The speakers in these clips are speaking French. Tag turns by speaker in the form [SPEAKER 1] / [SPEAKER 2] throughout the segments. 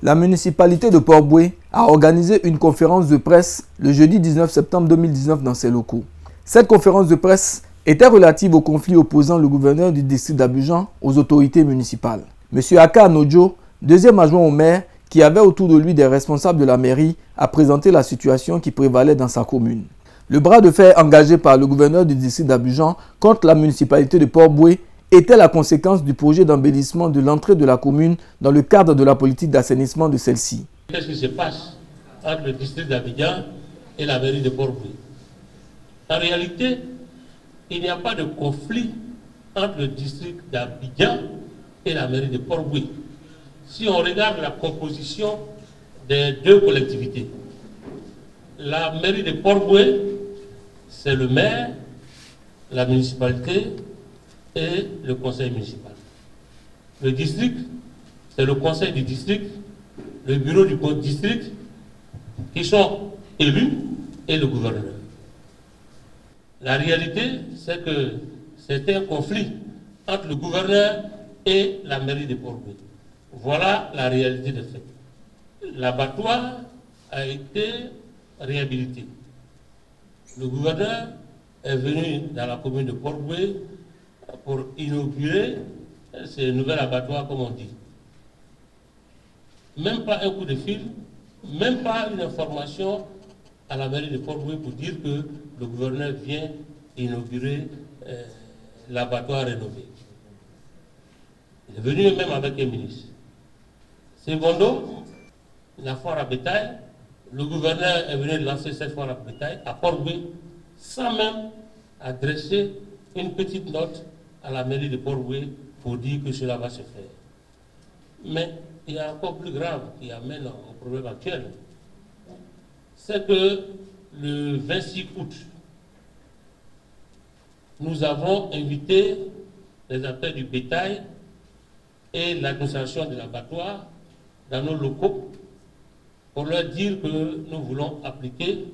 [SPEAKER 1] La municipalité de Port-Bouët a organisé une conférence de presse le jeudi 19 septembre 2019 dans ses locaux. Cette conférence de presse était relative au conflit opposant le gouverneur du district d'Abidjan aux autorités municipales. M. Aka Anodjo, deuxième adjoint au maire, qui avait autour de lui des responsables de la mairie, a présenté la situation qui prévalait dans sa commune. Le bras de fer engagé par le gouverneur du district d'Abidjan contre la municipalité de Port-Bouët était la conséquence du projet d'embellissement de l'entrée de la commune dans le cadre de la politique d'assainissement de celle-ci.
[SPEAKER 2] Qu'est-ce qui se passe entre le district d'Abidjan et la mairie de Port-Bouët? En réalité, il n'y a pas de conflit entre le district d'Abidjan et la mairie de Port-Bouët. Si on regarde la composition des deux collectivités, la mairie de Port-Bouët, c'est le maire, la municipalité et le conseil municipal. Le district, c'est le conseil du district, le bureau du district, qui sont élus, et le gouverneur. La réalité, c'est que c'est un conflit entre le gouverneur et la mairie de Port-Bouët. Voilà la réalité des faits. L'abattoir a été réhabilité. Le gouverneur est venu dans la commune de Port-Bouët pour inaugurer ces nouveaux abattoirs, comme on dit. Même pas un coup de fil, même pas une information à la mairie de Port-Bouët pour dire que le gouverneur vient inaugurer l'abattoir rénové. Il est venu même avec un ministre. Secondo, la foire à bétail, le gouverneur est venu lancer cette foire à bétail à Port-Bouët sans même adresser une petite note à la mairie de Port-Bouët pour dire que cela va se faire. Mais il y a encore plus grave qui amène au problème actuel. C'est que le 26 août, nous avons invité les acteurs du bétail et l'administration de l'abattoir dans nos locaux pour leur dire que nous voulons appliquer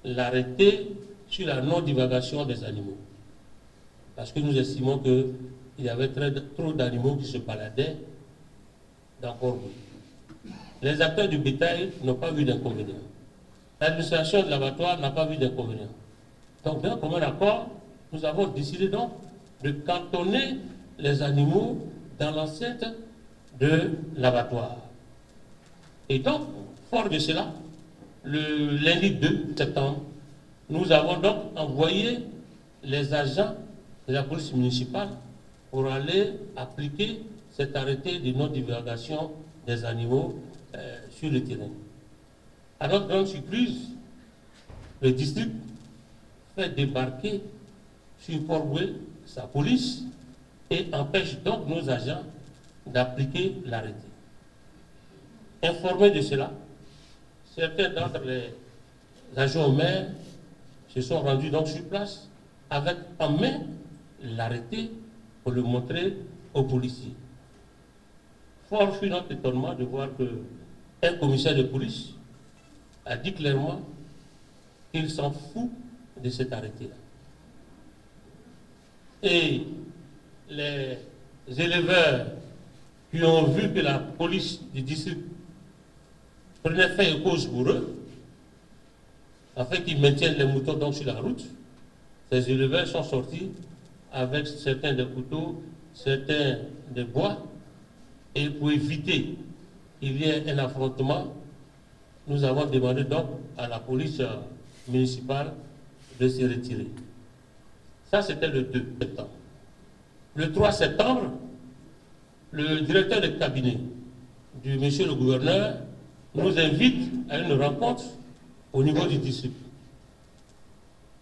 [SPEAKER 2] l'arrêté sur la non-divagation des animaux. Parce que nous estimons qu'il y avait trop d'animaux qui se baladaient dans Port-Bouët. Les acteurs du bétail n'ont pas vu d'inconvénient. L'administration de l'abattoir n'a pas vu d'inconvénient. Donc, d'un commun accord, nous avons décidé donc de cantonner les animaux dans l'enceinte de l'abattoir. Et donc, fort de cela, le lundi 2 septembre, nous avons donc envoyé les agents de la police municipale pour aller appliquer cet arrêté de non-divagation des animaux sur le terrain. À notre grande surprise, le district fait débarquer sur Port-Bouët sa police et empêche donc nos agents d'appliquer l'arrêté. Informés de cela, certains d'entre les agents au maire se sont rendus donc sur place avec en main l'arrêté pour le montrer aux policiers. Fort fut notre étonnement de voir qu'un commissaire de police a dit clairement qu'il s'en fout de cet arrêté-là. Et les éleveurs qui ont vu que la police du district prenait fait et cause pour eux, afin qu'ils maintiennent les moutons donc sur la route, ces éleveurs sont sortis avec certains des couteaux, certains des bois, et pour éviter qu'il y ait un affrontement, nous avons demandé donc à la police municipale de se retirer. Ça, c'était le 2 septembre. Le 3 septembre, le directeur de cabinet du monsieur le gouverneur nous invite à une rencontre au niveau du district.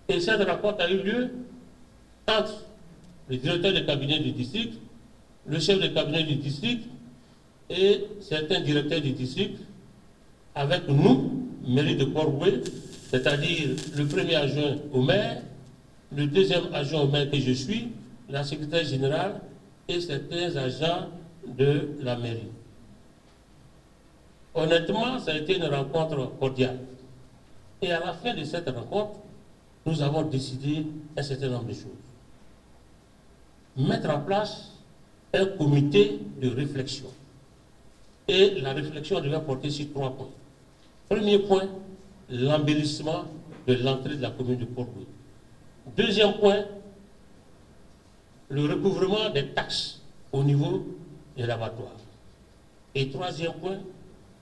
[SPEAKER 2] Et cette rencontre a eu lieu entre le directeur de cabinet du district, le chef de cabinet du district et certains directeurs du district, avec nous, mairie de Port-Bouët, c'est-à-dire le premier adjoint au maire, le deuxième adjoint au maire que je suis, la secrétaire générale et certains agents de la mairie. Honnêtement, ça a été une rencontre cordiale. Et à la fin de cette rencontre, nous avons décidé un certain nombre de choses. Mettre en place un comité de réflexion Et la réflexion devait porter sur 3 points. Premier point, l'embellissement de l'entrée de la commune de Port-Boué. Deuxième point, le recouvrement des taxes au niveau de l'abattoir. Et troisième point,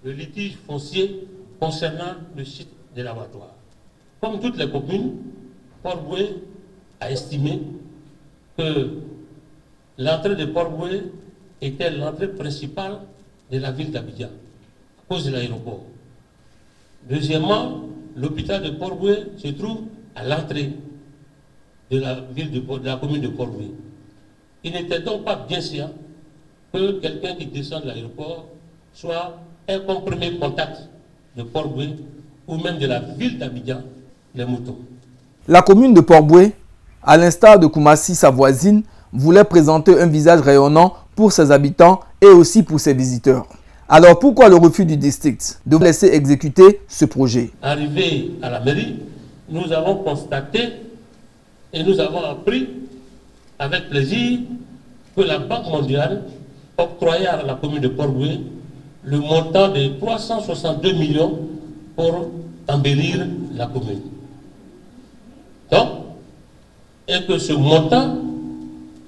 [SPEAKER 2] le litige foncier concernant le site de l'abattoir. Comme toutes les communes, Port-Boué a estimé que l'entrée de Port-Boué était l'entrée principale de la ville d'Abidjan, à cause de l'aéroport. Deuxièmement, l'hôpital de Port-Boué se trouve à l'entrée de la ville de la commune de Port-Boué. Il n'était donc pas bien sûr que quelqu'un qui descend de l'aéroport soit un comme premier contact de Port-Boué ou même de la ville d'Abidjan, les moutons.
[SPEAKER 1] La commune de Port-Boué, à l'instar de Koumassi, sa voisine, voulait présenter un visage rayonnant pour ses habitants et aussi pour ses visiteurs. Alors pourquoi le refus du district de laisser exécuter ce projet?
[SPEAKER 2] Arrivé à la mairie, nous avons constaté et nous avons appris avec plaisir que la Banque mondiale octroyait à la commune de Port-Boué le montant de 362 millions pour embellir la commune. Donc, et que ce montant,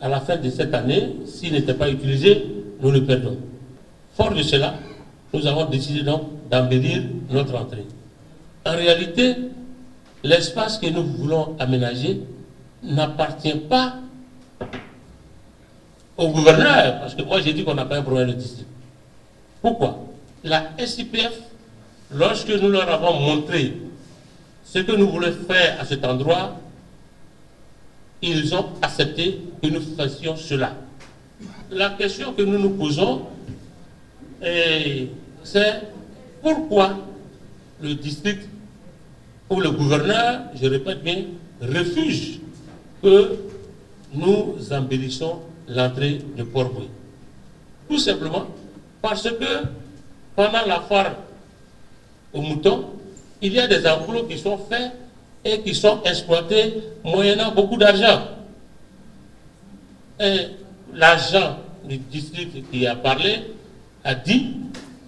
[SPEAKER 2] à la fin de cette année, s'il n'était pas utilisé, nous le perdons. Fort de cela, nous avons décidé donc d'embellir notre entrée. En réalité, l'espace que nous voulons aménager n'appartient pas au gouverneur, parce que moi j'ai dit qu'on n'a pas un problème de district. Pourquoi? La SIPF, lorsque nous leur avons montré ce que nous voulons faire à cet endroit, ils ont accepté que nous fassions cela. La question que nous nous posons, c'est pourquoi le district ou le gouverneur, je répète bien, refuse que nous embellissons l'entrée de Port-Boué. Tout simplement parce que pendant la foire aux moutons, il y a des enclos qui sont faits et qui sont exploités moyennant beaucoup d'argent. Et l'agent du district qui a parlé a dit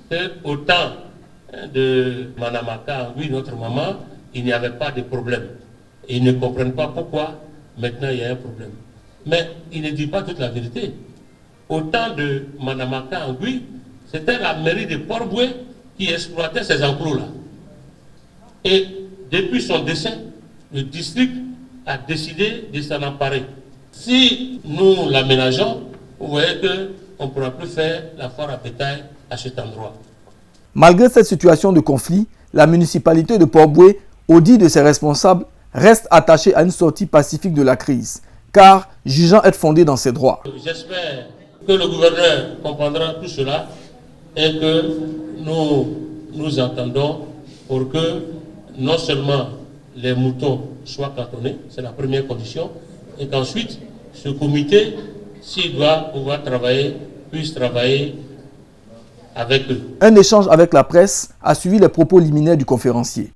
[SPEAKER 2] qu'au temps de Manamaka, oui, notre maman, il n'y avait pas de problème. Et ils ne comprennent pas pourquoi maintenant il y a un problème. Mais il ne dit pas toute la vérité. Au temps de Manamaka Ngui, c'était la mairie de Port-Boué qui exploitait ces enclos-là. Et depuis son décès, le district a décidé de s'en emparer. Si nous l'aménageons, vous voyez qu'on ne pourra plus faire la foire à bétail à cet endroit.
[SPEAKER 1] Malgré cette situation de conflit, la municipalité de Port-Boué, au dit de ses responsables, reste attachée à une sortie pacifique de la crise, car jugeant être fondée dans ses droits.
[SPEAKER 2] J'espère que le gouverneur comprendra tout cela et que nous entendons pour que non seulement les moutons soient cantonnés, c'est la première condition, et qu'ensuite ce comité, s'il doit pouvoir travailler, puisse travailler avec eux.
[SPEAKER 1] Un échange avec la presse a suivi les propos liminaires du conférencier.